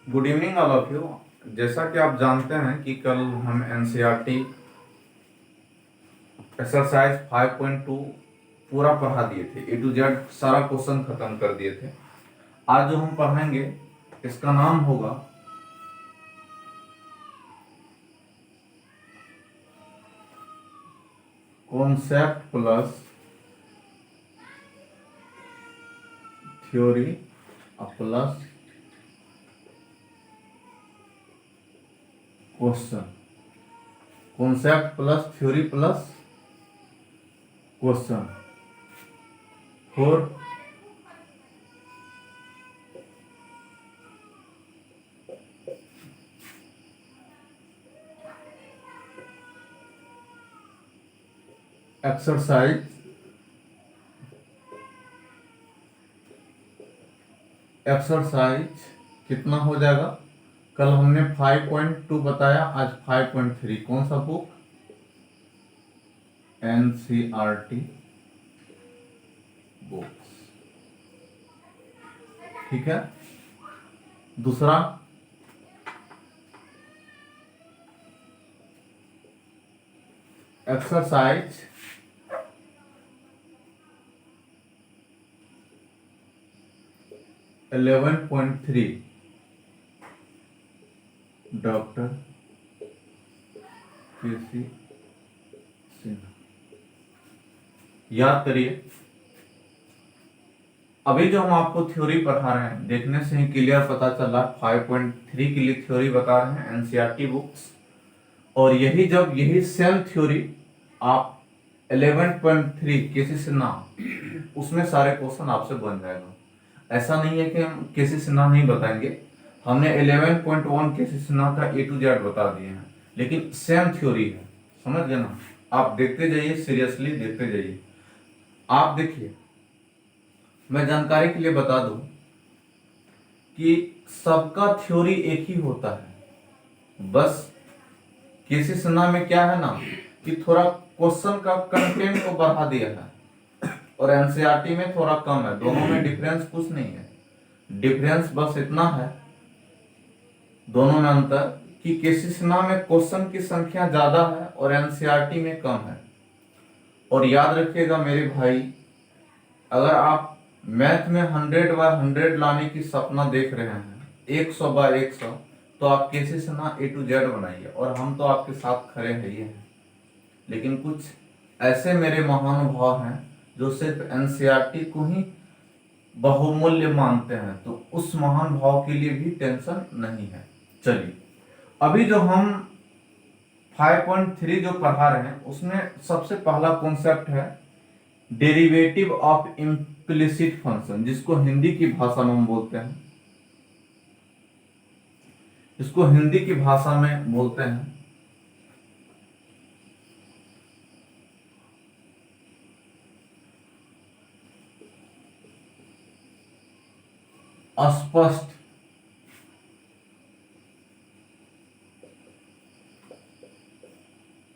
Good evening all of you. जैसा कि आप जानते हैं कि कल हम एनसीईआरटी एक्सरसाइज 5.2 पूरा पढ़ा दिए थे, ए टू जेड सारा क्वेश्चन खत्म कर दिए थे। आज जो हम पढ़ेंगे इसका नाम होगा concept plus theory plus question. Concept plus theory plus question for exercise कितना हो जाएगा? कल हमने 5.2 बताया, आज 5.3। कौन सा बुक? NCERT books. ठीक है। दूसरा एक्सरसाइज 11.3 डॉक्टर केसी सिन्हा। याद करिए, अभी जो हम आपको थ्योरी पढ़ा रहे हैं, देखने से ही क्लियर पता चला 5.3 के लिए थ्योरी बता रहे हैं एनसीईआरटी बुक्स। और यही सेम थ्योरी आप 11.3 केसी सिन्हा, उसमें सारे क्वेश्चन आपसे बन जाएगा। ऐसा नहीं है कि हम केसी सिन्हा नहीं बताएंगे, हमने 11.1 केसी सिन्हा का ए टू जेड बता दिए हैं, लेकिन सेम थ्योरी है। समझ गए ना? आप देखते जाइए, सीरियसली देखते जाइए। आप देखिए, मैं जानकारी के लिए बता दूं कि सबका थ्योरी एक ही होता है। बस केसी सिन्हा में क्या है ना कि थोड़ा क्वेश्चन का कंटेंट को बढ़ा दिया है, और एनसीईआरटी में थोड़ा कम है। दोनों में डिफरेंस कुछ नहीं है, डिफरेंस बस इतना है दोनों में अंतर कि केसी सिन्हा में क्वेश्चन की संख्या ज्यादा है और एनसीईआरटी में कम है। और याद रखिएगा मेरे भाई, अगर आप मैथ में 100/100 लाने की सपना देख रहे हैं, 100/100, तो आप केसी सिन्हा ए टू जेड बनाइए, और हम तो आपके साथ खड़े हैं ही हैं। लेकिन कुछ ऐसे मेरे महानुभाव हैं जो सिर्फ एनसीईआरटी को ही बहुमूल्य मानते हैं, तो उस महान भाव के लिए भी टेंशन नहीं है। चलिए, अभी जो हम 5.3 जो पढ़ा रहे हैं, उसमें सबसे पहला कॉन्सेप्ट है डेरिवेटिव ऑफ इम्प्लिसिट फंक्शन, जिसको हिंदी की भाषा में हम बोलते हैं, इसको हिंदी की भाषा में बोलते हैं अस्पष्ट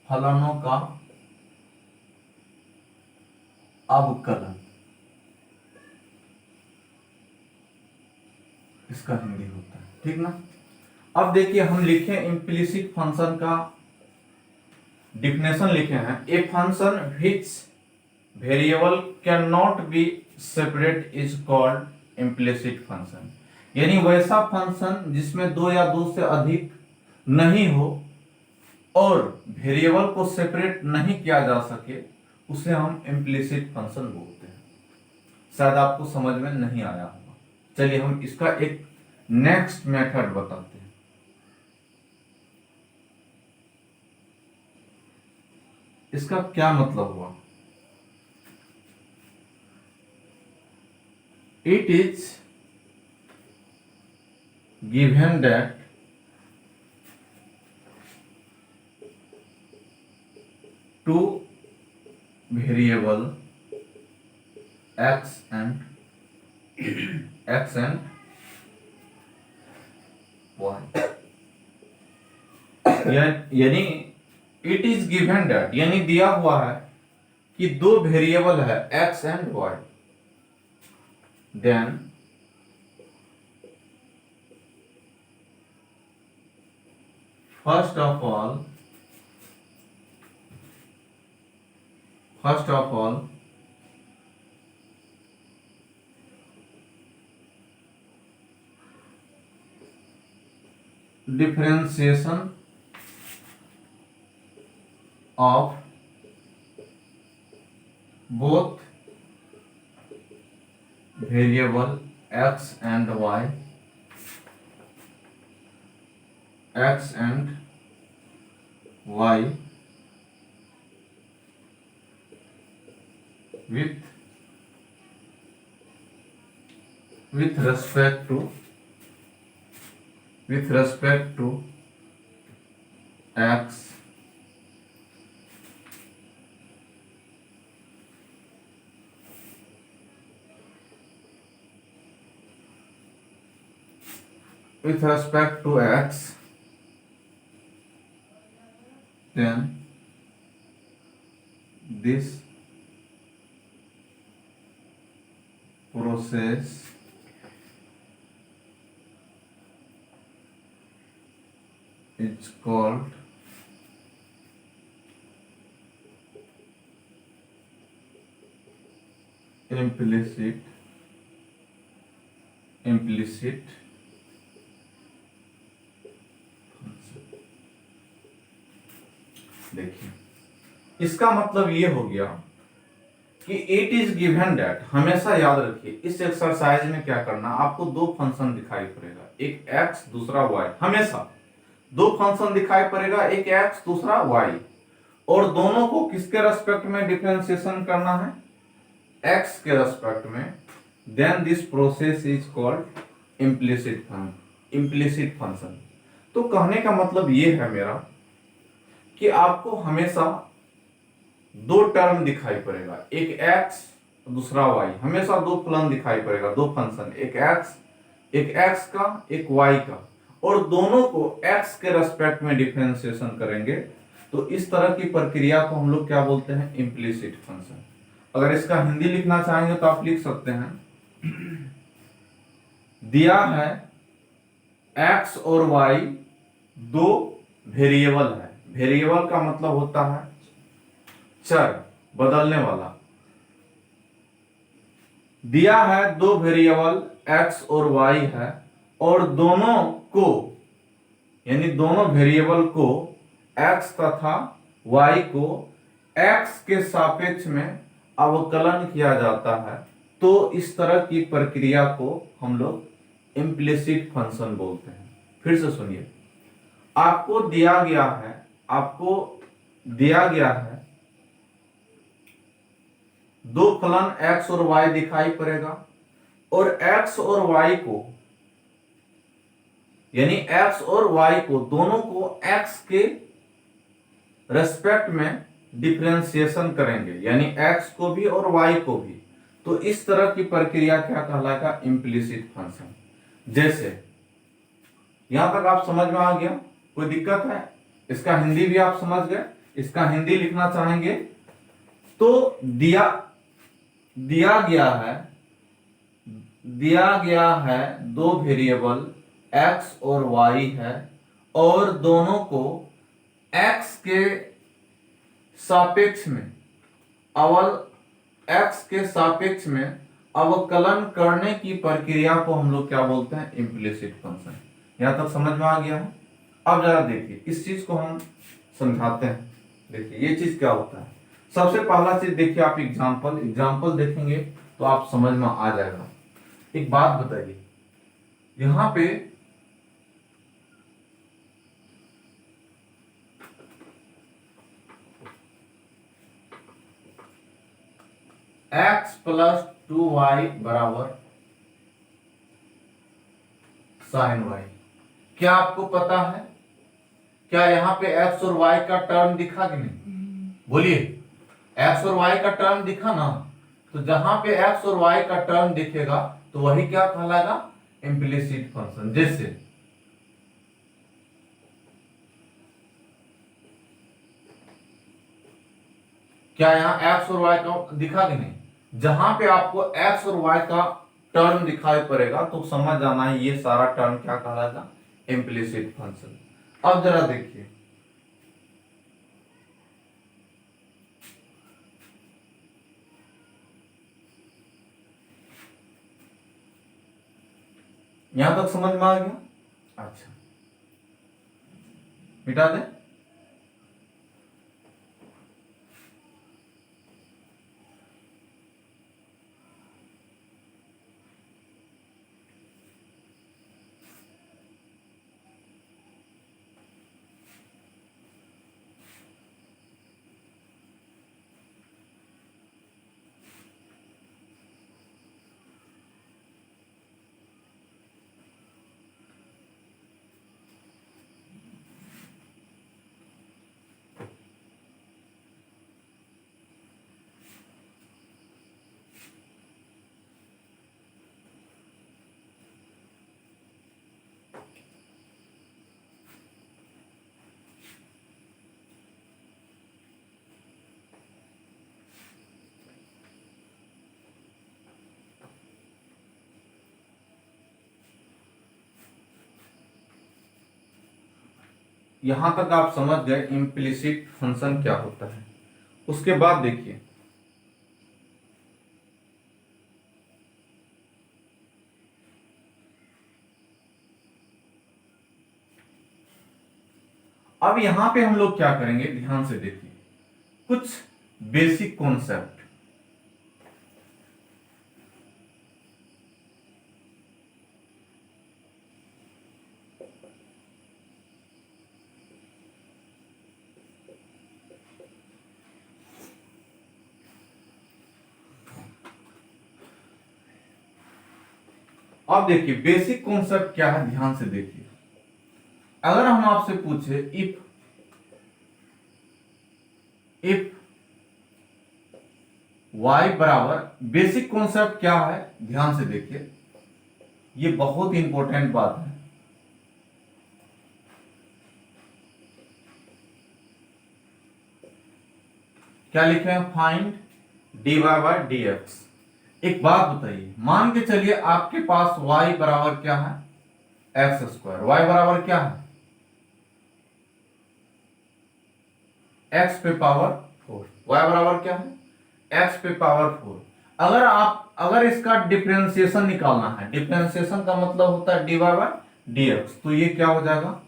फलनों का अवकलन, इसका हिंदी होता है। ठीक ना? अब देखिए, हम लिखे इम्प्लिसिट फंक्शन का डिफिनेशन लिखे हैं, a function which variable can not be separate is called implicit function. यानी वैसा फंक्शन जिसमें दो या दो से अधिक नहीं हो और वेरिएबल को सेपरेट नहीं किया जा सके, उसे हम इम्प्लिसिट फंक्शन बोलते हैं। शायद आपको समझ में नहीं आया होगा। चलिए, हम इसका एक नेक्स्ट मेथड बताते हैं। इसका क्या मतलब हुआ? It is given that two variable x and y, यानी इट इज गिवन दैट, यानी दिया हुआ है कि दो वेरिएबल है x and y, then first of all differentiation of both variable x and y with respect to x then this process is called implicit देखिए, इसका मतलब ये हो गया कि इट इज गिवन दैट, हमेशा याद रखिए इस एक्सरसाइज में क्या करना, आपको दो फंक्शन दिखाई पड़ेगा, एक x दूसरा y, हमेशा दो फंक्शन दिखाई पड़ेगा, एक x दूसरा y, और दोनों को किसके रेस्पेक्ट में डिफरेंशिएशन करना है, x के रेस्पेक्ट में, then this process is called implicit function. तो कहने का मतलब ये है मेरा कि आपको हमेशा दो टर्म दिखाई पड़ेगा, एक x दूसरा y, हमेशा दो फलन दिखाई पड़ेगा, दो फंक्शन, एक x का एक y का, और दोनों को x के रेस्पेक्ट में डिफरेंशिएशन करेंगे। तो इस तरह की प्रक्रिया को हम लोग क्या बोलते हैं, इम्प्लिसिट फंक्शन। अगर इसका हिंदी लिखना चाहेंगे तो आप लिख सकते हैं, दिया है x और y दो वेरिएबल है, वेरिएबल का मतलब होता है चर, बदलने वाला। दिया है दो वेरिएबल x और y है, और दोनों को, यानी दोनों वेरिएबल को x तथा y को x के सापेक्ष में अवकलन किया जाता है। तो इस तरह की प्रक्रिया को हम लोग इम्प्लिसिट फंक्शन बोलते हैं। फिर से सुनिए, आपको दिया गया है दो फलन x और y दिखाई पड़ेगा, और x और y को, यानी x और y को, दोनों को x के रेस्पेक्ट में डिफरेंशिएशन करेंगे, यानी x को भी और y को भी। तो इस तरह की प्रक्रिया क्या कहलाएगा, इम्प्लिसिट फंक्शन। जैसे यहां तक आप समझ में आ गया, कोई दिक्कत है? इसका हिंदी भी आप समझ गए, इसका हिंदी लिखना चाहेंगे तो दिया गया है दो वेरिएबल x और y है, और दोनों को x के सापेक्ष में अवकलन करने की प्रक्रिया को हम लोग क्या बोलते हैं, इम्प्लिसिट फंक्शन। यहां तक समझ में आ गया है? अब जरा देखिए, इस चीज को हम समझाते हैं। देखिए ये चीज क्या होता है। सबसे पहला चीज देखिए, आप एग्जाम्पल देखेंगे तो आप समझ में आ जाएगा। एक बात बताइए, यहां पे x प्लस 2y बराबर साइन y, क्या आपको पता है, क्या यहाँ पे x और y का टर्म दिखा कि नहीं? बोलिए, x और y का टर्म दिखा ना? तो जहां पे x और y का टर्म दिखेगा तो वही क्या कहलाएगा, इम्प्लिसिट फंक्शन। जैसे क्या यहाँ x और y का दिखा कि नहीं? जहां पे आपको x और y का टर्म दिखाई पड़ेगा तो समझ जाना है ये सारा टर्म क्या कहलाएगा, इम्प्लिसिट फंक्शन। अब जरा देखिए, यहां तक समझ में आ गया? अच्छा, मिटा दे। यहां तक आप समझ गए इम्प्लिसिट फंक्शन क्या होता है। उसके बाद देखिए, अब यहां पे हम लोग क्या करेंगे, ध्यान से देखिए, कुछ बेसिक कॉन्सेप्ट। अब देखिए बेसिक कॉन्सेप्ट क्या है, ध्यान से देखिए। अगर हम आपसे पूछे इफ y बराबर, बेसिक कॉन्सेप्ट क्या है, ध्यान से देखिए, ये बहुत इंपॉर्टेंट बात है। क्या लिखे हैं, फाइंड dy बाय dx। एक बात बताइए, मान के चलिए आपके पास y बराबर क्या है, एक्स स्क्वायर। y बराबर क्या है, x पे पावर 4। y बराबर क्या है, x पे पावर 4। अगर इसका डिफरेंशिएशन निकालना है, डिफरेंशिएशन का मतलब होता है dy बाय dx, तो ये क्या हो जाएगा,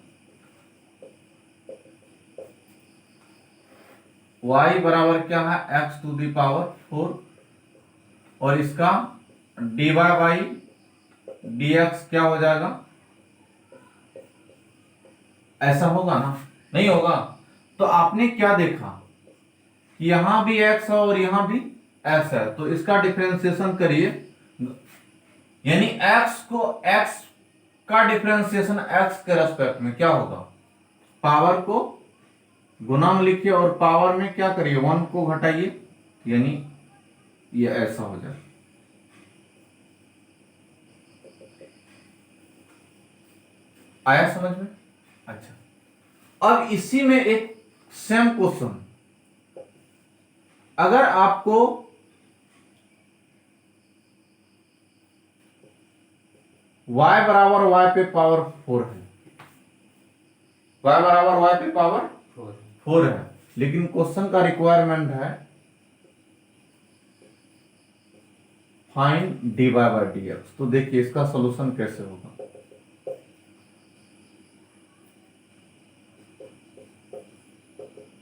y बराबर क्या है, x टू द पावर 4, और इसका dy बाई dx क्या हो जाएगा, ऐसा होगा ना, नहीं होगा। तो आपने क्या देखा कि यहां भी x है और यहां भी x है, तो इसका डिफरेंशिएशन करिए, यानी x का डिफरेंशिएशन x के रेस्पेक्ट में क्या होगा, पावर को गुना में लिखिए और पावर में क्या करिए, 1 को घटाइए, यानी ये ऐसा हो जाए। आया समझ में? अच्छा, अब इसी में एक सेम क्वेश्चन, अगर आपको y बराबर y पे पावर 4 है, y बराबर y पे पावर 4 है, लेकिन क्वेश्चन का रिक्वायरमेंट है फाइंड dy बाय dx। तो देखिए इसका सॉल्यूशन कैसे होगा।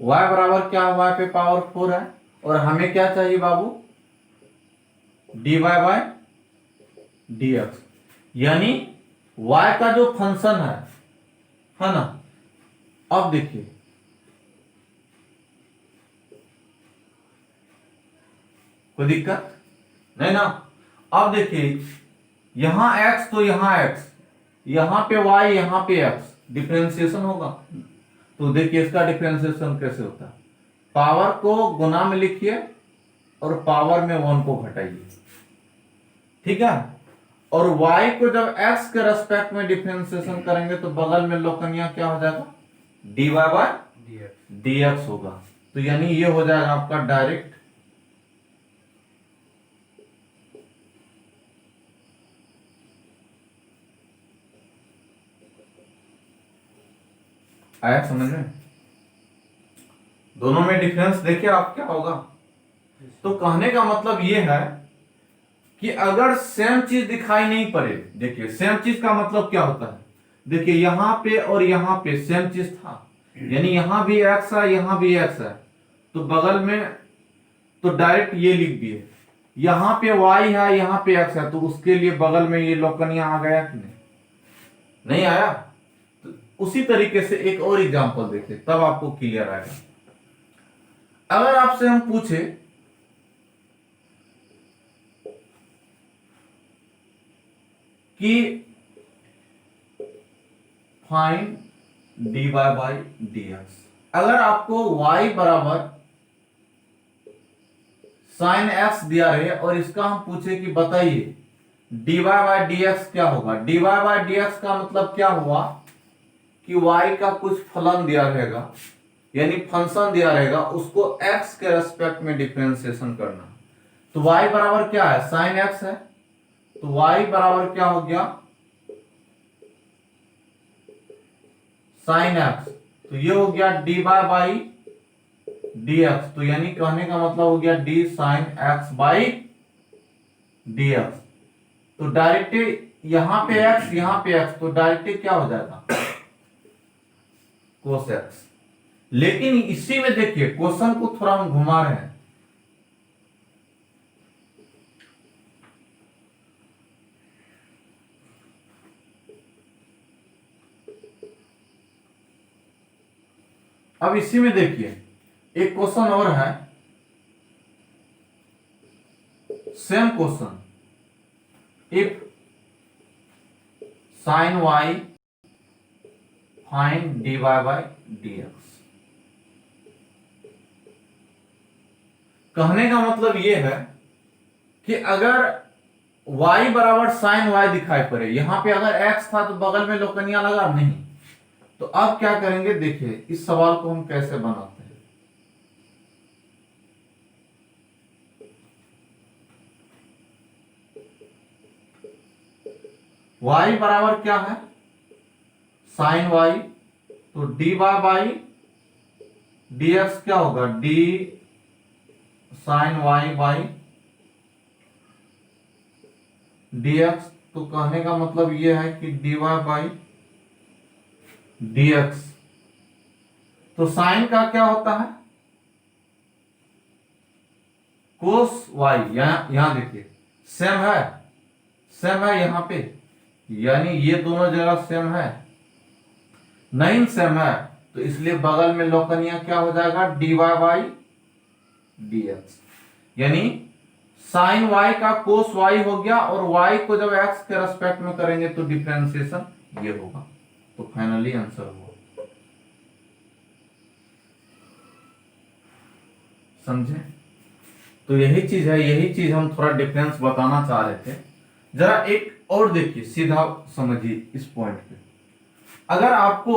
y बराबर क्या है, y पे पावर 4 है, और हमें क्या चाहिए बाबू, dy बाय dx, यानी y का जो फंक्शन है ना। अब देखिए, कोई दिक्कत नहीं ना। अब देखिए, यहां x तो यहां x, यहां पे y यहां पे x, डिफरेंशिएशन होगा। तो देखिए इसका डिफरेंशिएशन कैसे होता है, पावर को गुना में लिखिए और पावर में 1 को घटाइए, ठीक है। और y को जब x के रेस्पेक्ट में डिफरेंशिएशन करेंगे तो बगल में लोकनिया क्या हो जाएगा, dy बाय dx होगा। तो यानी ये हो जाएगा आपका डायरेक्ट आया समझ में? दोनों में डिफरेंस देखिए आप क्या होगा। तो कहने का मतलब ये है कि अगर सेम चीज दिखाई नहीं पड़े, देखिए सेम चीज का मतलब क्या होता है, देखिए यहां पे और यहां पे सेम चीज था, यानी यहां भी एक्स है यहां भी एक्स है, तो बगल में तो डायरेक्ट ये लिख दिए, यहां पे वाई है यहां पे एक्स है, तो उसके लिए बगल में ये लौकनिया आ गया कि नहीं? नहीं आया? तो उसी तरीके से एक और एग्जांपल देखिए तब आपको क्लियर आएगा। अगर आपसे हम पूछे कि फाइंड dy बाई dx, अगर आपको y बराबर साइन x दिया रहे और इसका हम पूछे कि बताइए dy बाई dx क्या होगा। dy बाई dx का मतलब क्या हुआ कि y का कुछ फलन दिया रहेगा, यानी फंक्शन दिया रहेगा, उसको x के रेस्पेक्ट में डिफरेंशिएशन करना। तो y बराबर क्या है, साइन x है, तो y बराबर क्या हो गया, साइन x, तो ये हो गया dy बाई dx, तो यानी कहने का मतलब हो गया d sine x by dx। तो डायरेक्ट यहां पे x यहां पे x, तो डायरेक्ट क्या हो जाएगा, कोस x। लेकिन इसी में देखिए क्वेश्चन को थोड़ा हम घुमा रहे हैं, अब इसी में देखिए एक क्वेश्चन और है, same question, if sine y find dy by dx। कहने का मतलब यह है कि अगर y बराबर साइन y दिखाई पड़े, यहां पे अगर x था तो बगल में लोकनिया लगा नहीं, तो अब क्या करेंगे देखिए इस सवाल को हम कैसे बनाते हैं। y बराबर क्या है, साइन y, तो dy बाई dx क्या होगा, d sine y by dx। तो कहने का मतलब यह है कि dy बाई dx, तो साइन का क्या होता है, कोस y, यहां देखिए सेम है यहां पे, यानी ये दोनों जगह सेम है, नहीं सेम है, तो इसलिए बगल में लौकनिया क्या हो जाएगा, dy बाई dx, यानी साइन y का कोस y हो गया, और y को जब x के रेस्पेक्ट में करेंगे तो डिफरेंशिएशन ये होगा, तो फाइनली आंसर हुआ। समझे? तो यही चीज है, यही चीज हम थोड़ा डिफरेंस बताना चाह रहे थे। जरा एक और देखिए, सीधा समझिए इस पॉइंट पे, अगर आपको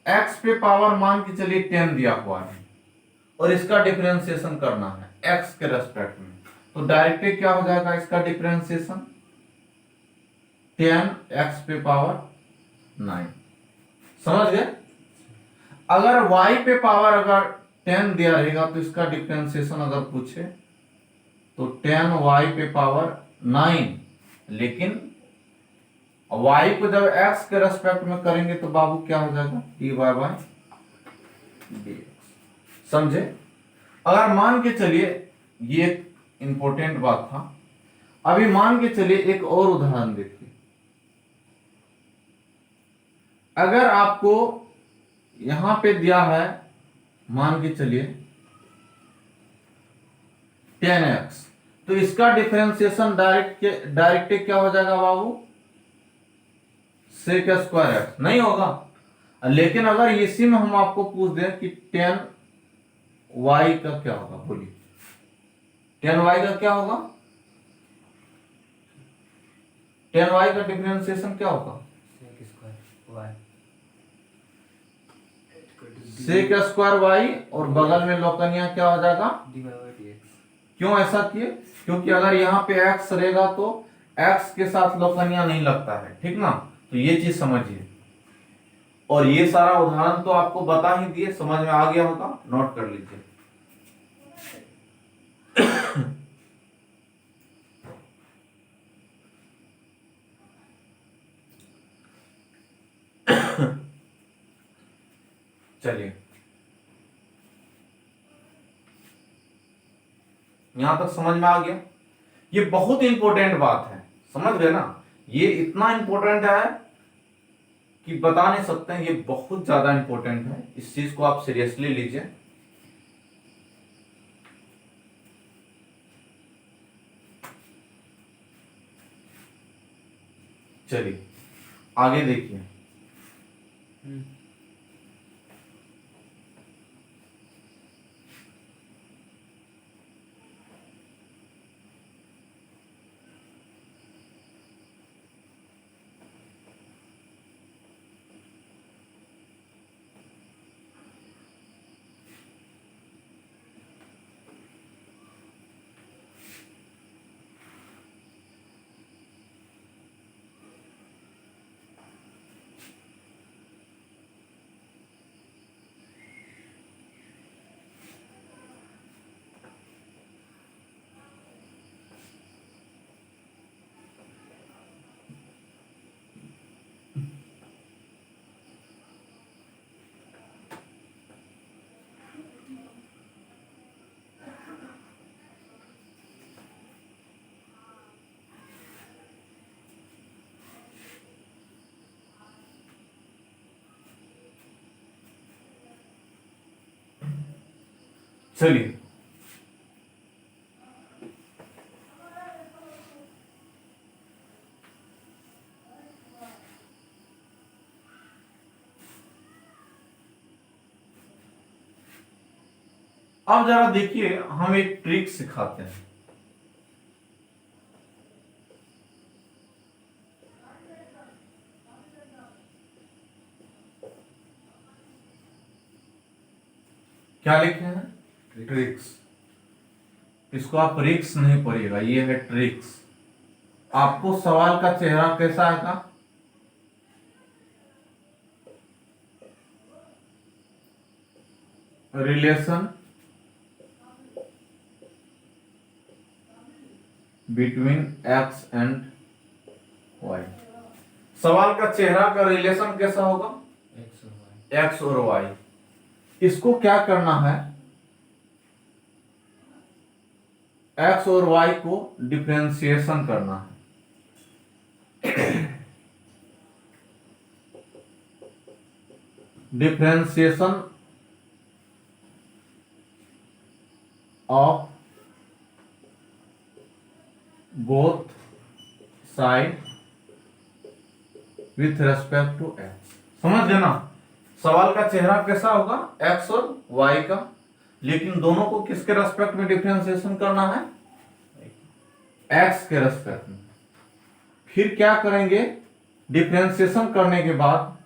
x पे पावर मान के चलिए 10 दिया हुआ है और इसका डिफरेंशिएशन करना है x के रेस्पेक्ट में, तो डायरेक्ट क्या हो जाएगा इसका डिफरेंशिएशन, 10x पे पावर 9। समझ गए? अगर y पे पावर अगर 10 दिया रहेगा तो इसका डिफरेंशिएशन अगर पूछे तो 10y पे पावर 9, लेकिन y को जब x के रेस्पेक्ट में करेंगे तो बाबू क्या हो जाएगा, dy बाई dx। समझे? अगर मान के चलिए, ये एक इंपॉर्टेंट बात था, अभी मान के चलिए एक और उदाहरण देखिए, अगर आपको यहां पे दिया है, मान के चलिए 10x, तो इसका डिफरेंशिएशन डायरेक्ट क्या हो जाएगा बाबू, सेक स्क्वायर एक्स नहीं होगा। लेकिन अगर इसी में हम आपको पूछ दें कि 10y का क्या होगा, बोलिए 10y का क्या होगा, 10y का डिफरेंशिएशन क्या होगा, सेक स्क्वायर y, और बगल में लौकनिया क्या हो जाएगा, क्यों ऐसा किए, क्योंकि अगर यहाँ पे x रहेगा तो x के साथ लौकनिया नहीं लगता है, ठीक ना, तो ये चीज समझिए। और ये सारा उदाहरण तो आपको बता ही दिए, समझ में आ गया होगा, नोट कर लीजिए। चलिए, यहां तक समझ में आ गया। ये बहुत इंपॉर्टेंट बात है, समझ गए ना। ये इतना इंपॉर्टेंट है कि बता नहीं सकते हैं, ये बहुत ज्यादा इंपॉर्टेंट है, इस चीज को आप सीरियसली लीजिए। चलिए आगे देखिए। चलिए, अब जरा देखिए, हम एक ट्रिक सिखाते हैं। क्या लिखे हैं? ट्रिक्स। इसको आप रिक्स नहीं पढ़िएगा, ये है ट्रिक्स। आपको सवाल का चेहरा कैसा आएगा? Relation between x and y. सवाल का चेहरा का रिलेशन कैसा होगा? एक्स और वाई। इसको क्या करना है? एक्स और वाई को डिफरेंशिएशन करना है। Differentiation of both side with respect to x. समझ गए ना? सवाल का चेहरा कैसा होगा? एक्स और वाई का, लेकिन दोनों को किसके रेस्पेक्ट में डिफरेंशिएशन करना है? एक्स के रेस्पेक्ट में। फिर क्या करेंगे? डिफरेंशिएशन करने के बाद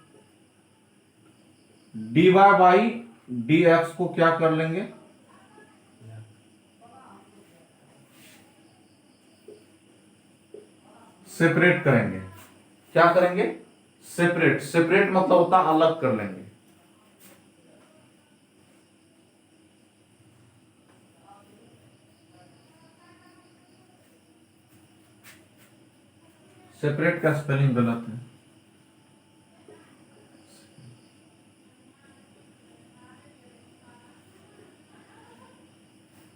dy बाई dx को क्या कर लेंगे? सेपरेट करेंगे। क्या करेंगे? सेपरेट। सेपरेट मतलब होता है अलग कर लेंगे। सेपरेट का स्पेलिंग गलत है।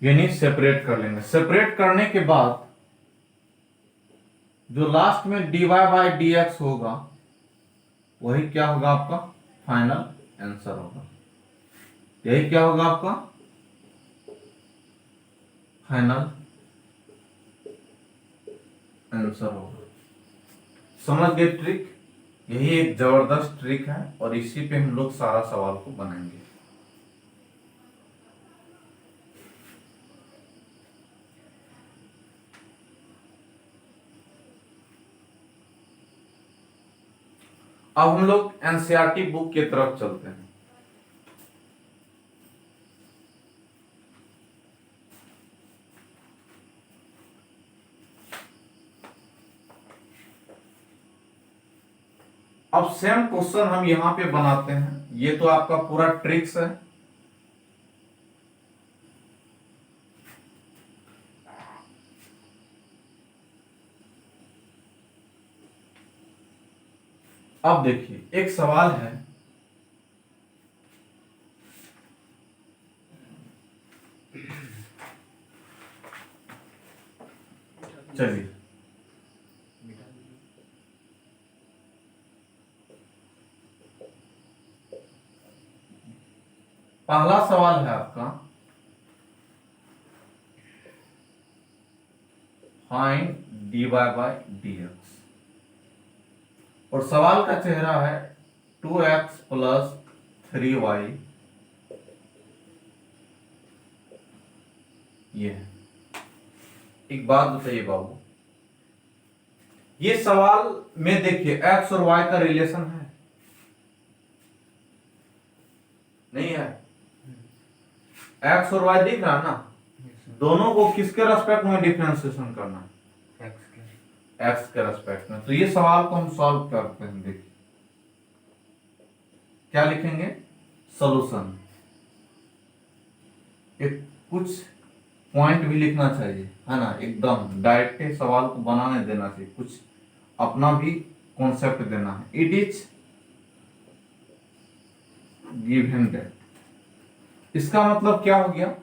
यानी सेपरेट कर लेंगे। सेपरेट करने के बाद जो लास्ट में dy बाई dx होगा, वही क्या होगा? आपका फाइनल आंसर होगा। यही क्या होगा? आपका फाइनल आंसर होगा। समझ गए ट्रिक? यही एक जबरदस्त ट्रिक है और इसी पे हम लोग सारा सवाल को बनाएंगे। अब हम लोग एनसीईआरटी बुक की तरफ चलते हैं। अब सेम क्वेश्चन हम यहां पे बनाते हैं, ये तो आपका पूरा ट्रिक्स है। अब देखिए एक सवाल है, चलिए पहला सवाल है आपका, फाइंड dy बाय dx, और सवाल का चेहरा है 2x प्लस 3y, ये है। एक बात बताइए बाबू, ये सवाल में देखिए x और y का रिलेशन है, नहीं है? x और y दिख रहा है ना, दोनों को किसके रेस्पेक्ट में डिफरेंशिएशन करना है? x के रेस्पेक्ट में। तो ये सवाल को हम सॉल्व करते हैं, देखिए क्या लिखेंगे, सॉल्यूशन। एक कुछ पॉइंट भी लिखना चाहिए, है ना, एकदम डायरेक्ट सवाल को बनाने देना चाहिए, कुछ अपना भी कॉन्सेप्ट देना है। इट इज गिवन दैट, इसका मतलब क्या हो गया,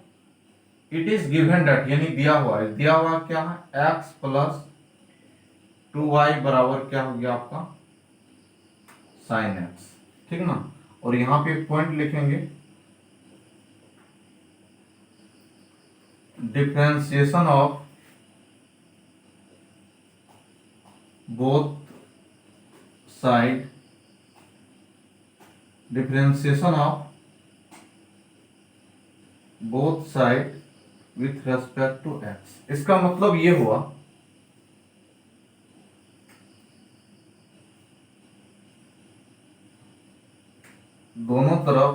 इट इज गिवन दैट यानी दिया हुआ है, दिया हुआ क्या है, x प्लस 2y बराबर क्या हो गया आपका, साइन x, ठीक ना। और यहां पे पॉइंट लिखेंगे, differentiation of both side, differentiation of both side with respect to x। इसका मतलब ये हुआ, दोनों तरफ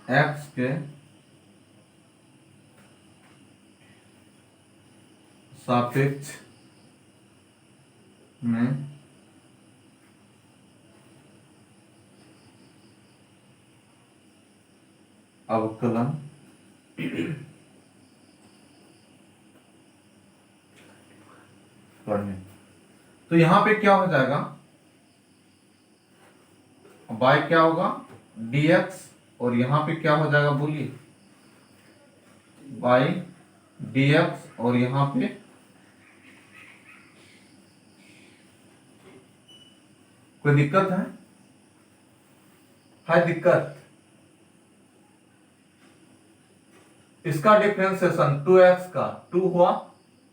x के सापेक्ष में अवकलन करने। तो यहां पे क्या हो जाएगा, y क्या होगा, dx, और यहां पे क्या हो जाएगा बोलिए, y dx, और यहां पे कोई दिक्कत है दिक्कत। इसका डिफरेंशिएशन 2x का 2 हुआ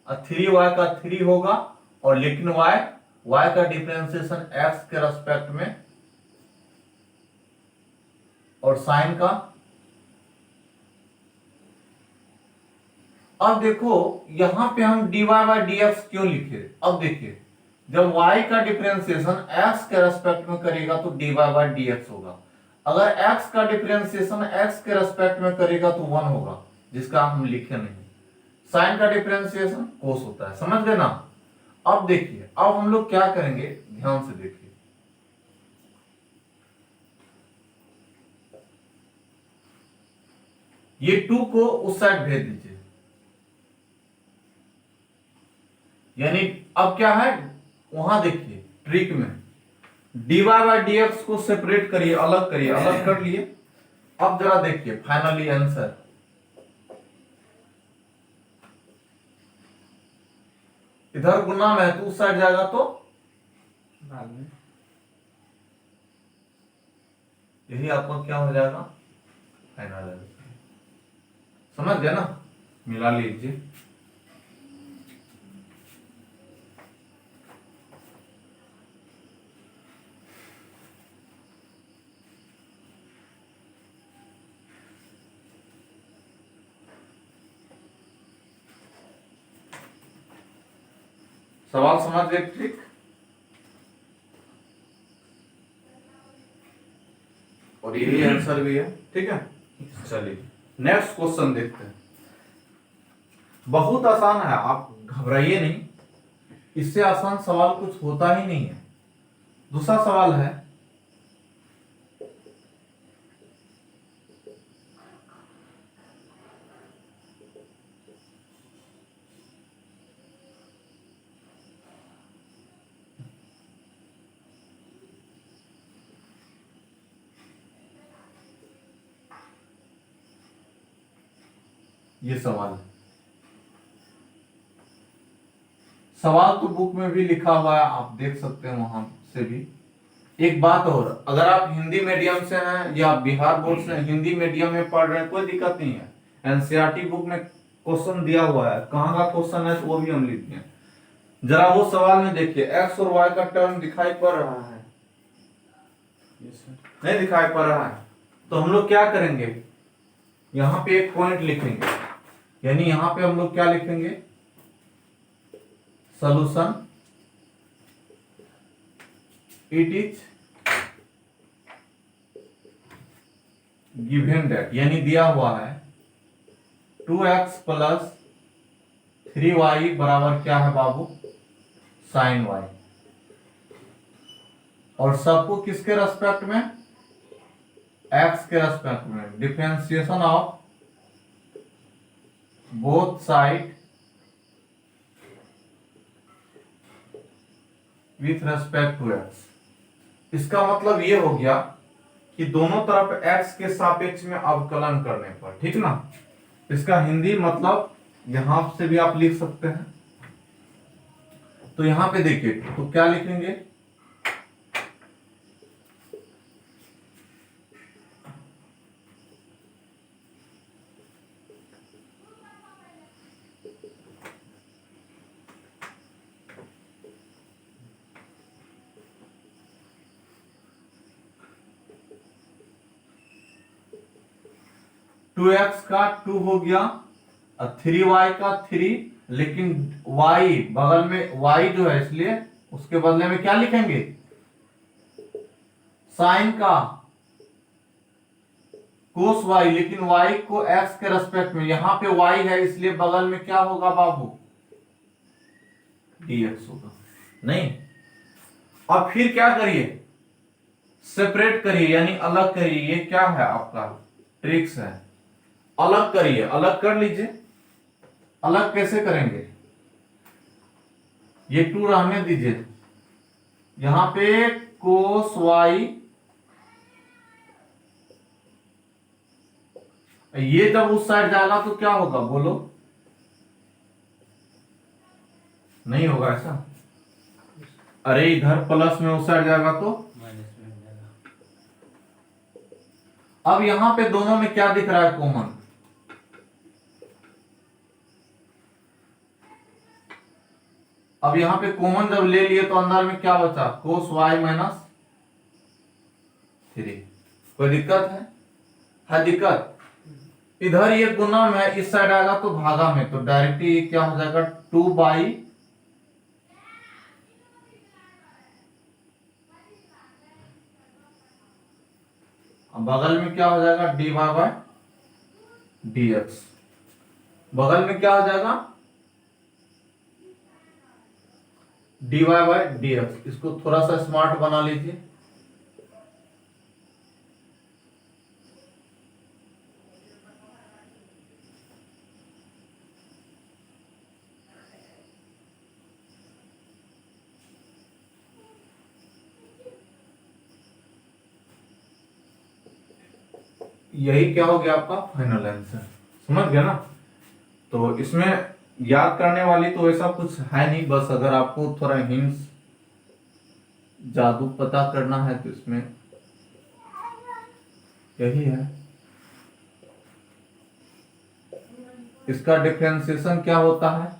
और 3y का 3 होगा, और लेकिन y का डिफरेंशिएशन x के रेस्पेक्ट में, और साइन का। अब देखो यहां पे हम dy बाय dx क्यों लिखे, अब देखिए जब y का डिफरेंशिएशन x के रेस्पेक्ट में करेगा तो dy बाय dx होगा, अगर x का डिफरेंशिएशन x के रेस्पेक्ट में करेगा तो 1 होगा, जिसका हम लिखे नहीं। साइन का डिफरेंशिएशन कोस होता है, समझ गए ना। अब देखिए, अब हम लोग क्या करेंगे, ध्यान से देखिए, ये 2 को उस साइड भेज दीजिए, यानी अब क्या है, वहां देखिए ट्रिक में dy बाय dx को सेपरेट करिए, अलग करिए, अलग कर लिए। अब जरा देखिए फाइनली आंसर, इधर गुना में है तो उस साइड जाएगा तो बाद में, यही आपका क्या हो जाएगा, फाइनल आंसर। समझ गया ना, मिला लीजिए। सवाल समझ गए, ठीक। और यही आंसर भी है, ठीक है। चलिए नेक्स्ट क्वेश्चन देखते हैं, बहुत आसान है, आप घबराइए नहीं, इससे आसान सवाल कुछ होता ही नहीं है। दूसरा सवाल है, ये सवाल तो बुक में भी लिखा हुआ है, आप देख सकते हैं वहां से भी। एक बात और, अगर आप हिंदी मीडियम से हैं या बिहार बोर्ड से हिंदी मीडियम में पढ़ रहे हैं, कोई दिक्कत नहीं है। एनसीईआरटी बुक में क्वेश्चन दिया हुआ है, कहाँ का क्वेश्चन है तो वो भी हम लिखते हैं। जरा वो सवाल में देखिए, एक्स और वाई का टर्म दिखाई पड़ रहा है? नहीं दिखाई पड़ रहा है, तो हम लोग क्या करेंगे, यहाँ पे एक पॉइंट लिखेंगे, यानी यहाँ पे हम लोग क्या लिखेंगे, solution it is given that, यानी दिया हुआ है 2x प्लस 3y बराबर क्या है बाबू, साइन y। और सबको किसके रेस्पेक्ट में, x के रेस्पेक्ट में। Differentiation of both side with respect to x। इसका मतलब ये हो गया कि दोनों तरफ x के सापेक्ष में अवकलन करने पर, ठीक ना। इसका हिंदी मतलब यहां से भी आप लिख सकते हैं। तो यहां पे देखिए, तो क्या लिखेंगे, टू एक्स का 2 हो गया और 3y का 3, लेकिन y बगल में y जो है, इसलिए उसके बदले में क्या लिखेंगे, साइन का कोस y, लेकिन y को x के रेस्पेक्ट में, यहां पे y है इसलिए बगल में क्या होगा बाबू, dx होगा। नहीं, अब फिर क्या करिए, सेपरेट करिए, यानी अलग करिए। ये क्या है आपका ट्रिक्स है, अलग करिए, अलग कर लीजिए। अलग कैसे करेंगे, ये 2 रहने दीजिए, यहां पे कोस y, ये जब उस साइड जाएगा तो क्या होगा बोलो, नहीं होगा ऐसा, अरे इधर प्लस में उस साइड जाएगा तो माइनस में हो जाएगा। अब यहां पे दोनों में क्या दिख रहा है कॉमन, अब यहां पे कॉमन जब ले लिए तो अंदर में क्या बचा, कोस y माइनस 3। कोई दिक्कत है दिक्कत, इधर ये गुना में है, इस साइड आएगा तो भागा में, तो डायरेक्टली क्या हो जाएगा 2 बाई, बगल में क्या हो जाएगा dy बाय dx, बगल में क्या हो जाएगा dy बाय dx। इसको थोड़ा सा स्मार्ट बना लीजिए, यही क्या हो गया आपका फाइनल आंसर, समझ गया ना। तो इसमें याद करने वाली तो ऐसा कुछ है नहीं, बस अगर आपको थोड़ा हिंट्स जादू पता करना है तो इसमें यही है। इसका डिफरेंशिएशन क्या होता है,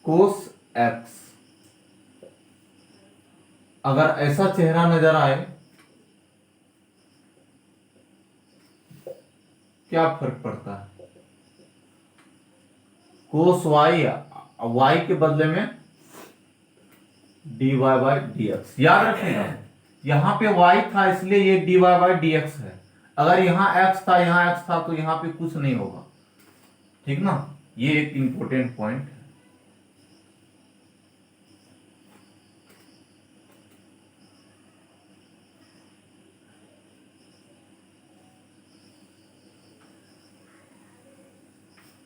कोस x। अगर ऐसा चेहरा नजर आए, क्या फर्क पड़ता है, कोस y के बदले में dy बाई dx। याद रखिएगा, यहां पे y था इसलिए ये dy बाई dx है, अगर यहां x था तो यहां पे कुछ नहीं होगा, ठीक ना। ये एक इंपॉर्टेंट पॉइंट है।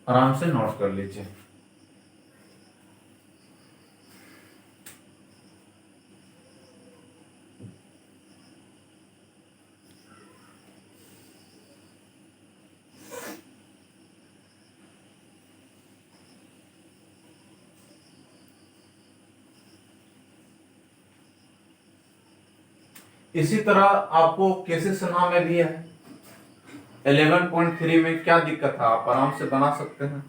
आराम से नोट कर लीजिए। इसी तरह आपको केसेस नाम में भी है 11.3 में क्या दिक्कत है, आप आराम से बना सकते हैं।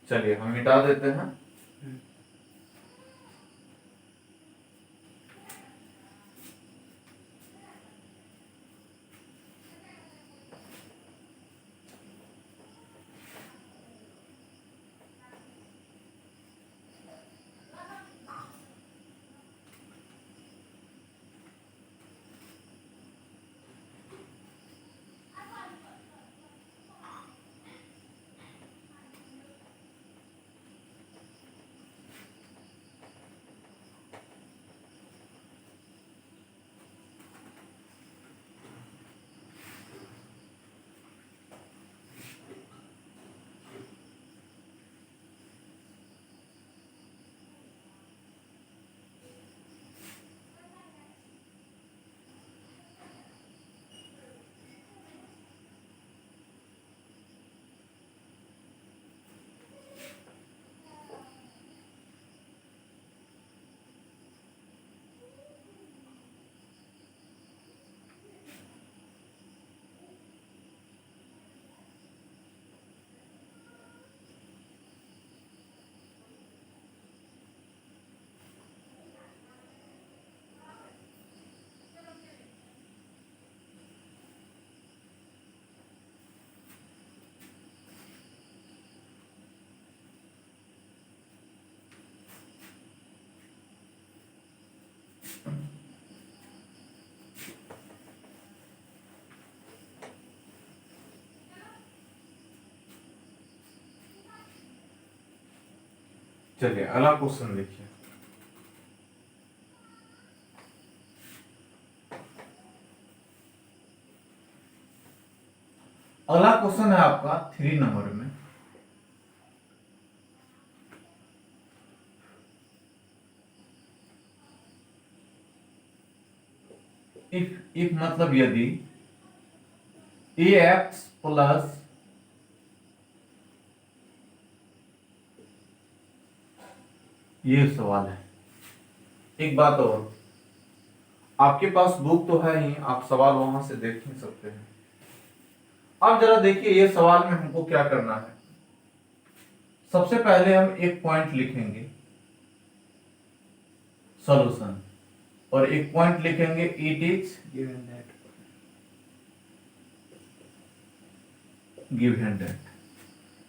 चलिए हम मिटा देते हैं। चलिए अगला क्वेश्चन देखिए। अगला क्वेश्चन है आपका 3 नंबर में। इफ मतलब यदि ax प्लस ये सवाल है। एक बात और, आपके पास बुक तो है ही, आप सवाल वहां से देख ही सकते हैं। अब जरा देखिए ये सवाल में हमको क्या करना है। सबसे पहले हम एक पॉइंट लिखेंगे सॉल्यूशन, और एक पॉइंट लिखेंगे it is given that.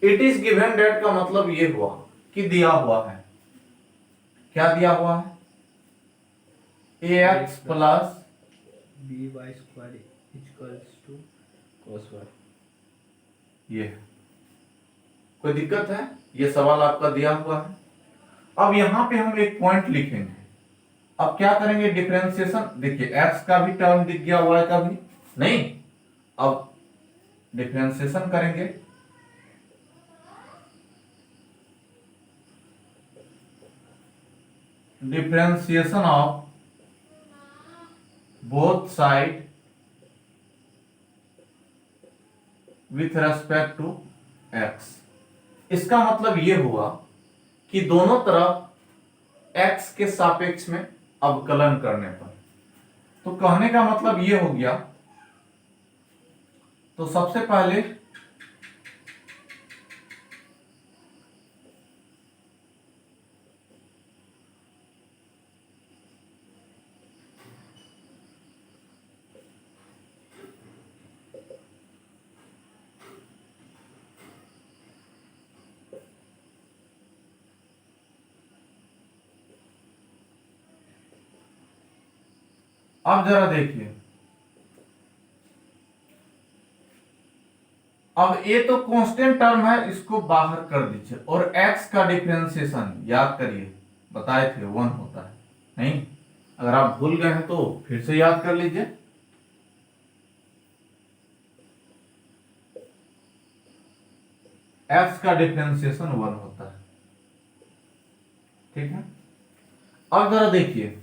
It is given that का मतलब ये हुआ कि दिया हुआ है। क्या दिया हुआ है? ax plus by square equals to cos y। ये कोई दिक्कत है? ये सवाल आपका दिया हुआ है। अब यहां पे हम एक पॉइंट लिखेंगे। अब क्या करेंगे? डिफरेंशिएशन। देखिए x का भी टर्म दिख गया, y का भी नहीं। अब डिफरेंशिएशन करेंगे। Differentiation of both side with respect to x। इसका मतलब ये हुआ कि दोनों तरफ x के सापेक्ष में अवकलन करने पर, तो कहने का मतलब ये हो गया। तो सबसे पहले अब जरा देखिए, अब ये तो कांस्टेंट टर्म है, इसको बाहर कर दीजिए। और x का डिफरेंशिएशन याद करिए, बताए थे 1 होता है। नहीं, अगर आप भूल गए हैं तो फिर से याद कर लीजिए। x का डिफरेंशिएशन 1 होता है, ठीक है। अब जरा देखिए,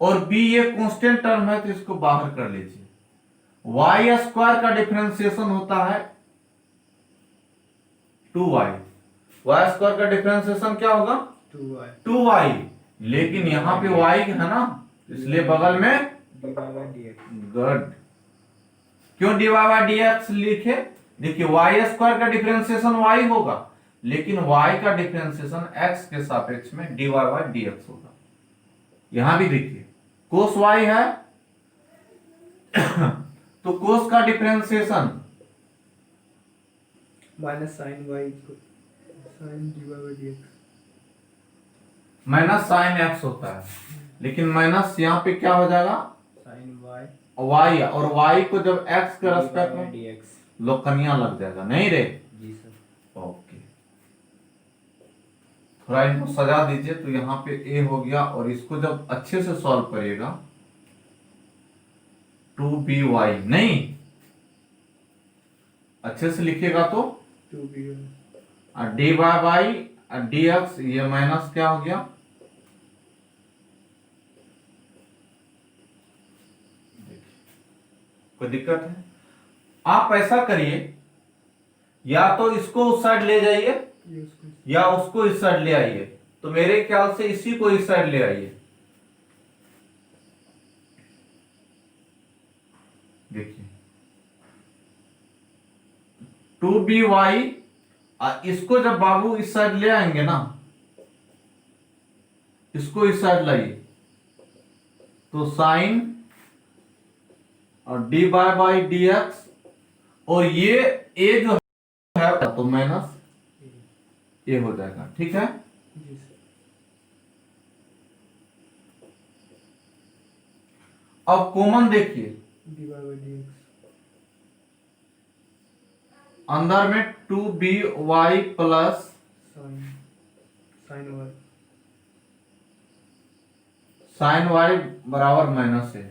और b ये कांस्टेंट टर्म है तो इसको बाहर कर लीजिए। y स्क्वायर का डिफरेंशिएशन होता है 2y। y स्क्वायर का डिफरेंशिएशन क्या होगा? 2y 2y। लेकिन यहाँ पे y है ना, इसलिए बगल में dx। गुड। क्यों dy बाय dx लिखे? देखिए y स्क्वायर का डिफरेंशिएशन y होगा, लेकिन y का डिफरेंशिएशन x के सापेक्ष में dy बाय dx होगा। यहां भी देखिए cos y है तो cos का differentiation minus sine y sine dy by dx। Minus sine x होता है, लेकिन माइनस यहाँ पे क्या हो जाएगा? साइन y y, और y को जब x के रेस्पेक्ट में dx। लोकनिया लग जाएगा, नहीं रे? जी सर। ओके, थोड़ा इनको सजा दीजिए। तो यहाँ पे a हो गया, और इसको जब अच्छे से सॉल्व करिएगा 2by, नहीं अच्छे से लिखिएगा तो 2b dy बाई dx, ये माइनस क्या हो गया? कोई दिक्कत है? आप ऐसा करिए, या तो इसको उस साइड ले जाइए या उसको इस साइड ले आइए। तो मेरे ख्याल से इसी को इस साइड ले आइए। देखिए 2by, इसको जब बाबू इस साइड ले आएंगे ना, इसको इस साइड लाइए, तो साइन और dy बाई dx, और ये a जो है तो माइनस a हो जाएगा, ठीक है। जी सर। अब कॉमन देखिए, dy by dx अंदर में 2by plus sine sine y sine y बराबर माइनस है।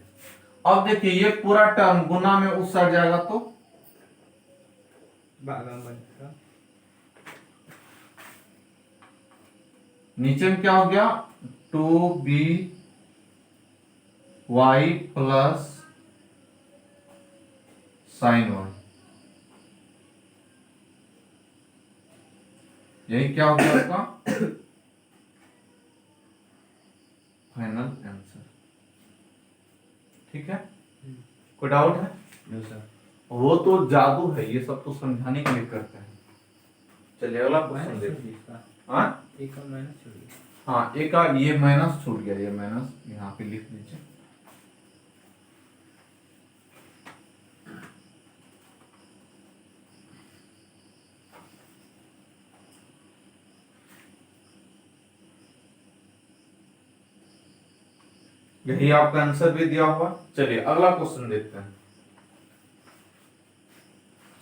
अब देखिए ये पूरा टर्म गुना में उस साइड जाएगा तो भागा बनेगा। नीचे में क्या हो गया? 2by प्लस साइन y, यही क्या हो गया उसका फाइनल आंसर, ठीक है। कोई डाउट है? No sir. वो तो जादू है, ये सब तो समझाने के लिए करते हैं। चलिए अगला क्वेश्चन देखिए। हाँ एक का माइनस छोड़िए। हाँ, एक का ये माइनस छूट गया, ये माइनस यहाँ पे लिख लीजिए। यही आपका आंसर भी दिया हुआ। चलिए अगला क्वेश्चन देखते हैं।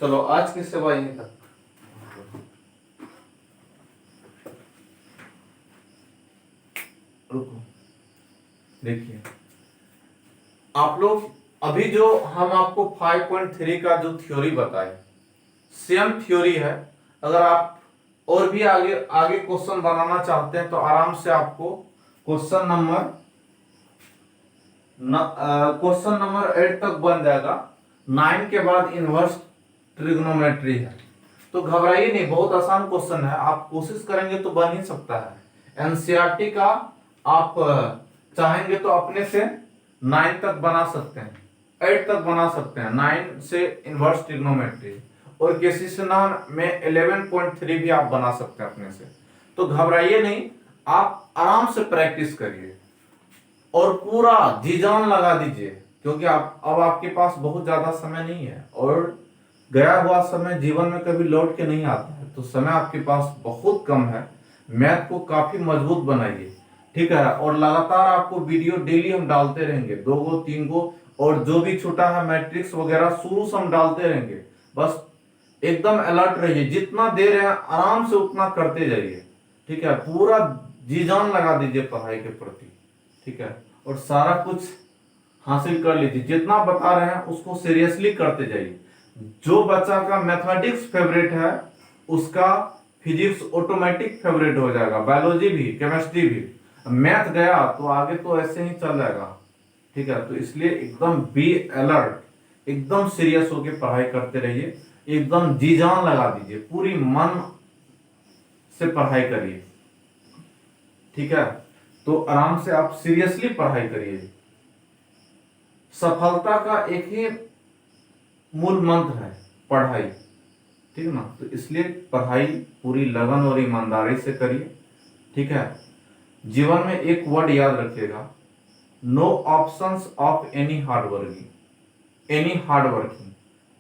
चलो आज की सेवा यहीं तक। रुको, देखिए आप लोग अभी जो हम आपको 5.3 का जो थ्योरी बताए, सेम थ्योरी है। अगर आप और भी आगे आगे क्वेश्चन बनाना चाहते हैं तो आराम से आपको क्वेश्चन नंबर 8 तक बन जाएगा। 9 के बाद इनवर्स ट्रिग्नोमेट्री है, तो घबराइए नहीं, बहुत आसान क्वेश्चन है। आप कोशिश करेंगे तो बन ही सकता है। एनसीईआरटी का आप चाहेंगे तो अपने से 9 तक बना सकते हैं, 8 तक बना सकते हैं। 9 से इनवर्स ट्रिग्नोमेट्री, और किसी से ना में 11.3 भी आप बना सकते हैं अपने से। तो घबराइए नहीं, आप आराम से प्रैक्टिस करिए और पूरा जी जान लगा दीजिए, क्योंकि अब आपके पास बहुत ज्यादा समय नहीं है, और गया हुआ समय जीवन में कभी लौट के नहीं आता है। तो समय आपके पास बहुत कम है। मैथ को काफी मजबूत बनाइए, ठीक है। और लगातार आपको वीडियो डेली हम डालते रहेंगे, 2 गो 3 गो, और जो भी छूटा है मैट्रिक्स वगैरह शुरू से हम डालते रहेंगे। बस एकदम अलर्ट रहिए, जितना दे रहे हैं आराम से उतना करते जाइए, ठीक है। पूरा जी जान लगा दीजिए पढ़ाई के प्रति, ठीक है। और सारा कुछ हासिल कर लीजिए, जितना बता रहे हैं उसको सीरियसली करते जाइए। जो बच्चा का मैथमेटिक्स फेवरेट है उसका फिजिक्स ऑटोमेटिक फेवरेट हो जाएगा, बायोलॉजी भी, केमिस्ट्री भी। मैथ गया तो आगे तो ऐसे ही चल जाएगा, ठीक है। तो इसलिए एकदम बी अलर्ट, एकदम सीरियस होकर पढ़ाई करते रहिए, एकदम जी जान लगा दीजिए, पूरी मन से पढ़ाई करिए, ठीक है। तो आराम से आप सीरियसली पढ़ाई करिए। सफलता का एक ही मूल मंत्र है, पढ़ाई, ठीक है ना। तो इसलिए पढ़ाई पूरी लगन और ईमानदारी से करिए, ठीक है। जीवन में एक वर्ड याद रखिएगा, no options of any hard working, any hard working,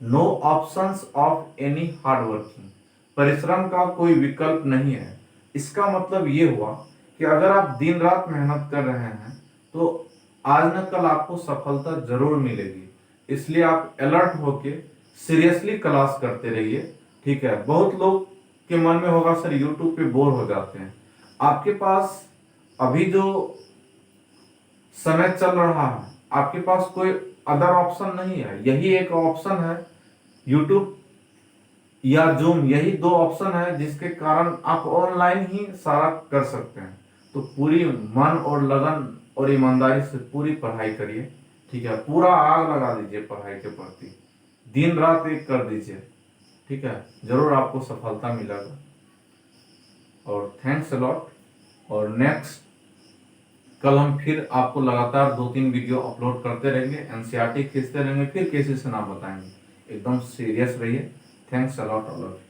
no options of any hard working. परिश्रम का कोई विकल्प नहीं है। इसका मतलब ये हुआ कि अगर आप दिन रात मेहनत कर रहे हैं तो आज न कल आपको सफलता जरूर मिलेगी। इसलिए आप अलर्ट होके सीरियसली क्लास करते रहिए, ठीक है। बहुत लोग के मन में होगा सर यूट्यूब पे बोर हो जाते हैं। आपके पास अभी जो समय चल रहा है, आपके पास कोई अदर ऑप्शन नहीं है, यही एक ऑप्शन है, यूट्यूब या जूम, यही 2 ऑप्शन है जिसके कारण आप ऑनलाइन ही सारा कर सकते हैं। तो पूरी मन और लगन और ईमानदारी से पूरी पढ़ाई करिए, ठीक है। पूरा आग लगा दीजिए पढ़ाई के प्रति, दिन रात एक कर दीजिए, ठीक है। जरूर आपको सफलता मिलेगा। और थैंक्स अ लॉट। और नेक्स्ट कल हम फिर आपको लगातार 2-3 वीडियो अपलोड करते रहेंगे, एनसीईआरटी खींचते रहेंगे, फिर किसी से नाम बताएंगे। एकदम सीरियस रहिए। Thanks a lot all of you.